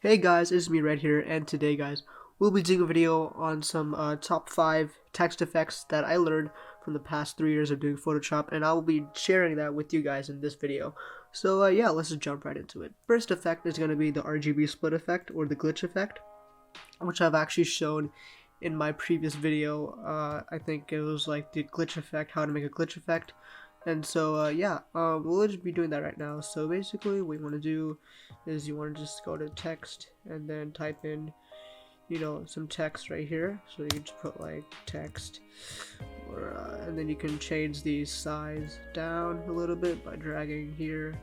Hey guys, it's me Red here, and today guys, we'll be doing a video on some top 5 text effects that I learned from the past 3 years of doing Photoshop, and I will be sharing that with you guys in this video. So yeah, let's just jump right into it. First effect is going to be the RGB Split Effect, or the glitch effect, which I've actually shown in my previous video. I think it was like the glitch effect, how to make a glitch effect. And so yeah, we'll just be doing that right now. So basically what you want to do is you want to just go to text and then type in, some text right here. So you just put like text, or and then you can change the size down a little bit by dragging here.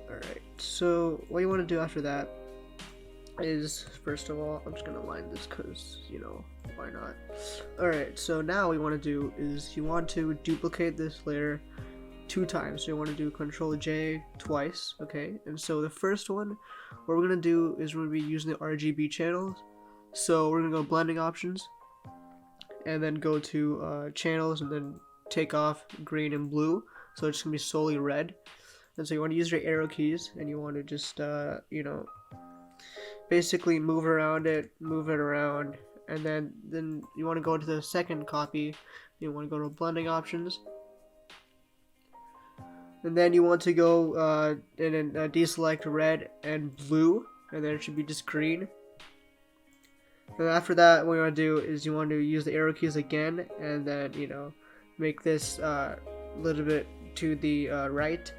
Alright, so what you want to do after that is, first of all, I'm just gonna align this because, why not? Alright, so now what you want to do is you want to duplicate this layer 2 times. So you want to do Control J twice, okay? And so the first one, what we're gonna do is we're gonna be using the RGB channels. So we're gonna go blending options, and then go to channels, and then take off green and blue. So it's gonna be solely red. And so you want to use your arrow keys, and you want to just basically move it around, and then you want to go to the second copy. You want to go to blending options, and then you want to go and then deselect red and blue, and then it should be just green. And after that, what you want to do is you want to use the arrow keys again, and then make this a little bit to the right.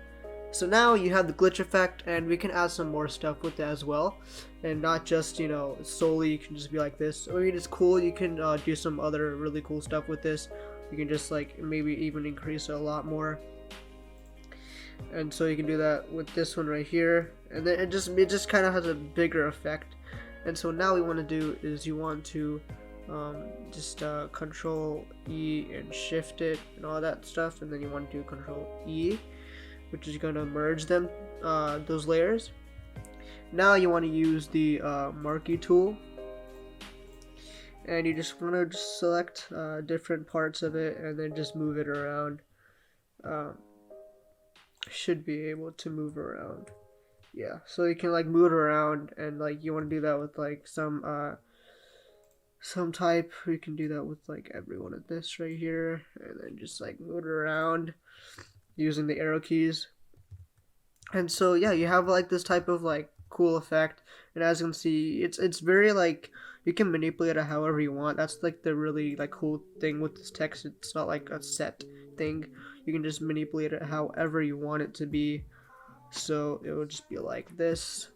So now you have the glitch effect, and we can add some more stuff with it as well, and not just solely you can just be like this. I mean, it's cool, you can do some other really cool stuff with this. You can just like maybe even increase it a lot more, and so you can do that with this one right here, and then it just kind of has a bigger effect. And so now what you want to do is you want to just Control E and shift it and all that stuff, and then you want to do Control E, which is going to merge them, those layers. Now you want to use the Marquee tool, and you just want to select different parts of it, and then just move it around. Should be able to move around. Yeah, so you can like move it around, and like you want to do that with like some type. You can do that with like every one of this right here, and then just like move it around using the arrow keys. And so yeah, you have like this type of like cool effect, and as you can see, it's very like you can manipulate it however you want. That's like the really like cool thing with this text. It's not like a set thing. You can just manipulate it however you want it to be. So it will just be like this.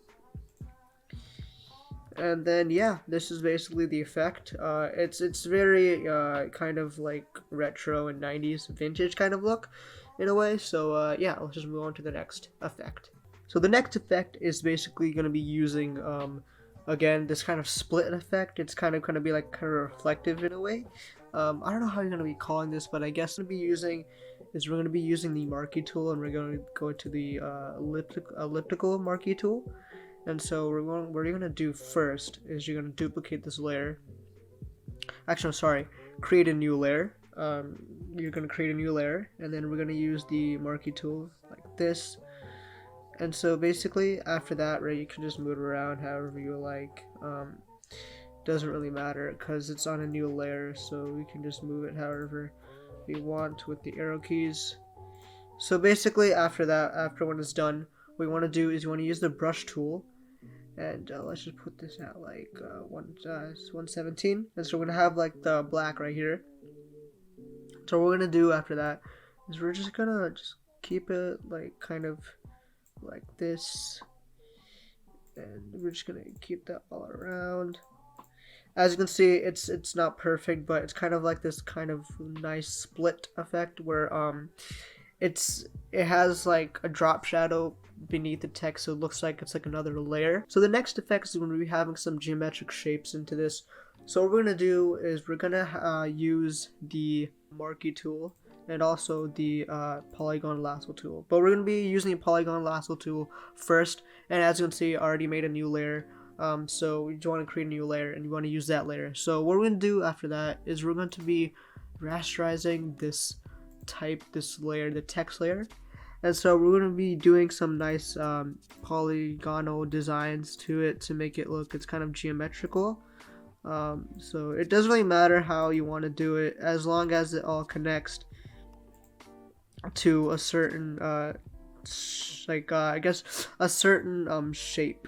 And then yeah, this is basically the effect. It's very kind of like retro and 90s vintage kind of look in a way. So yeah, let's just move on to the next effect. So the next effect is basically going to be using again this kind of split effect. It's kind of going to be like kind of reflective in a way. I don't know how you're going to be calling this, but I guess we're going to be using the Marquee tool, and we're going to go to the elliptical Marquee tool. And so what you're going to do first is you're going to duplicate this layer. Actually, I'm sorry, create a new layer. You're going to create a new layer, and then we're going to use the Marquee tool like this. And so basically after that, right, you can just move it around however you like. Doesn't really matter because it's on a new layer, so we can just move it however we want with the arrow keys. So basically after that, after when it's done, what you want to do is you want to use the brush tool, and let's just put this at like 117, and so we're gonna have like the black right here. So what we're gonna do after that is we're just gonna keep it like kind of like this, and we're just gonna keep that all around. As you can see, it's not perfect, but it's kind of like this kind of nice split effect where it has like a drop shadow beneath the text, so it looks like it's like another layer. So the next effect is going to be having some geometric shapes into this. So what we're going to do is we're going to use the Marquee tool and also the polygon lasso tool, but we're going to be using the polygon lasso tool first. And as you can see, I already made a new layer. So you want to create a new layer, and you want to use that layer. So what we're going to do after that is we're going to be rasterizing this layer, the text layer, And so we're going to be doing some nice polygonal designs to it to make it look, it's kind of geometrical. So it doesn't really matter how you want to do it, as long as it all connects to a certain I guess a certain shape.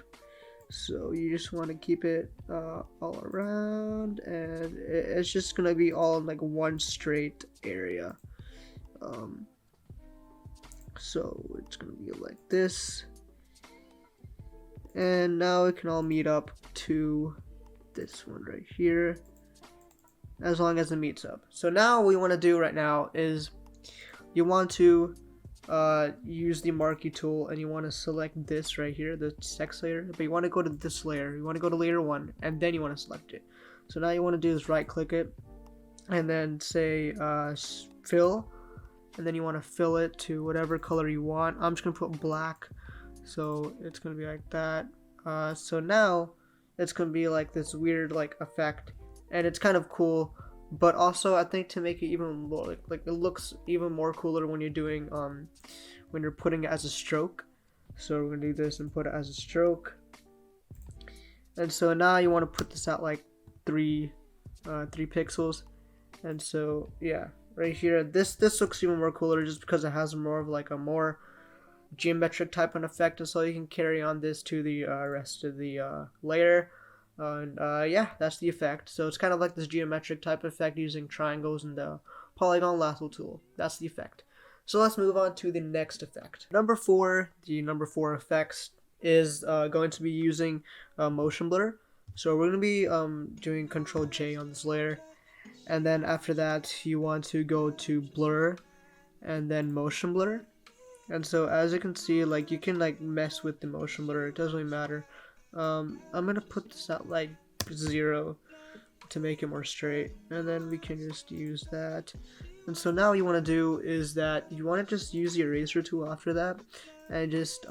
So you just want to keep it all around, and it's just gonna be all in like one straight area. So it's gonna be like this, and now it can all meet up to this one right here, as long as it meets up. So now what we want to do right now is you want to use the Marquee tool, and you want to select this right here, the text layer, but you want to go to this layer, you want to go to layer 1, and then you want to select it. So now you want to do is right click it, and then say fill, and then you want to fill it to whatever color you want. I'm just going to put black, so it's going to be like that. So now it's going to be like this weird like effect, and it's kind of cool. But also, I think to make it even more like it looks even more cooler when you're doing when you're putting it as a stroke. So we're gonna do this and put it as a stroke. And so now you want to put this at like 3 pixels. And so yeah, right here, this looks even more cooler just because it has more of like a more geometric type of effect. And so you can carry on this to the rest of the layer. And yeah, that's the effect. So it's kind of like this geometric type effect using triangles and the polygon lasso tool. That's the effect. So let's move on to the next effect. Number 4, the number 4 effects is going to be using motion blur. So we're going to be doing Control J on this layer, and then after that you want to go to blur and then motion blur. And so as you can see, like you can like mess with the motion blur, it doesn't really matter. I'm gonna put this at like 0 to make it more straight, and then we can just use that. And so now what you want to do is that you want to just use the eraser tool after that, and just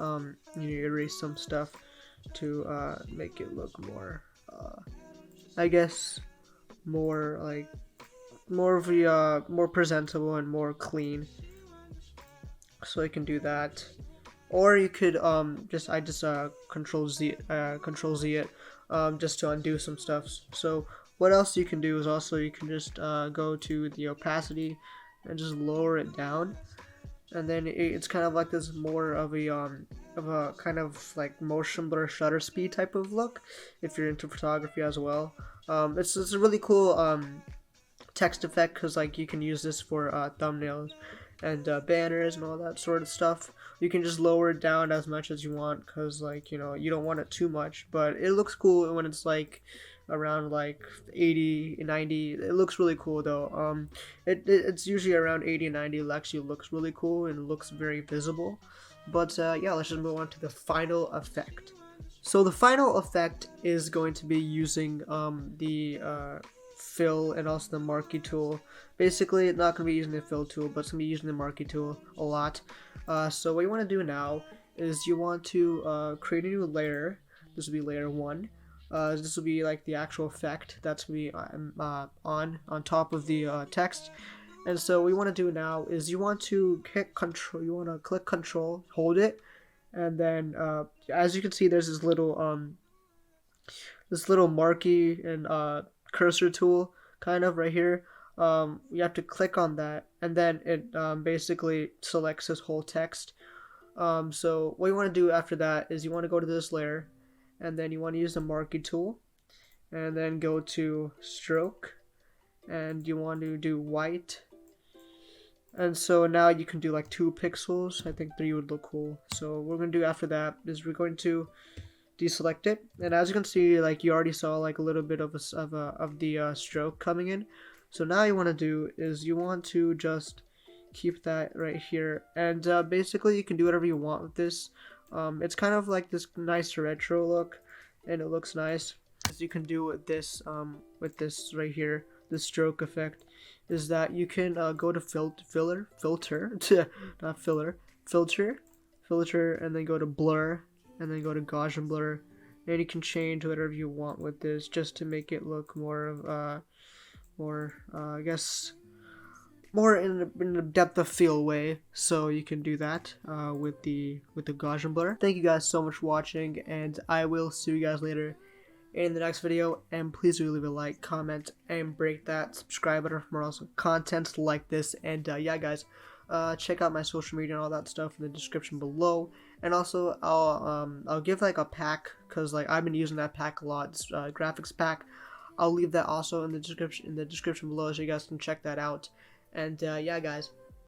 erase some stuff to make it look more I guess more like more of a more presentable and more clean. So you can do that. Or you could just control Z it just to undo some stuff. So what else you can do is also you can just go to the opacity and just lower it down, and then it's kind of like this more of a kind of like motion blur shutter speed type of look if you're into photography as well. It's a really cool text effect because like you can use this for thumbnails and banners and all that sort of stuff. You can just lower it down as much as you want because like you don't want it too much, but it looks cool when it's like around like 80 90. It looks really cool though. It's usually around 80 90. It actually looks really cool and looks very visible. But yeah, let's just move on to the final effect. So the final effect is going to be using the fill and also the Marquee tool. Basically, it's not going to be using the fill tool, but it's going to be using the Marquee tool a lot. So what you want to do now is you want to create a new layer. This will be layer 1. This will be like the actual effect that's going to be on top of the text. And so what you want to do now is you want to hit control. You want to click control, hold it, and then as you can see, there's this little Marquee and cursor tool kind of right here. You have to click on that, and then it basically selects this whole text. So what you want to do after that is you want to go to this layer, and then you want to use the Marquee tool, and then go to stroke, and you want to do white. And so now you can do like 2 pixels. I think 3 would look cool. So what we're going to do after that is we're going to deselect it, and as you can see, like you already saw like a little bit of the stroke coming in. So now you want to do is you want to just keep that right here, and basically you can do whatever you want with this. It's kind of like this nice retro look, and it looks nice. As you can do with this right here, the stroke effect, is that you can go to filter, not filler, filter, and then go to blur, and then go to Gaussian blur, and you can change whatever you want with this just to make it look more of I guess more in a depth of field way, so you can do that with the Gaussian blur. Thank you guys so much for watching, and I will see you guys later in the next video. And please do leave a like, comment, and break that subscribe button for more awesome content like this. And yeah, guys, check out my social media and all that stuff in the description below. And also, I'll give like a pack, because like I've been using that pack a lot. It's, graphics pack. I'll leave that also in the description below, so you guys can check that out. And yeah, guys,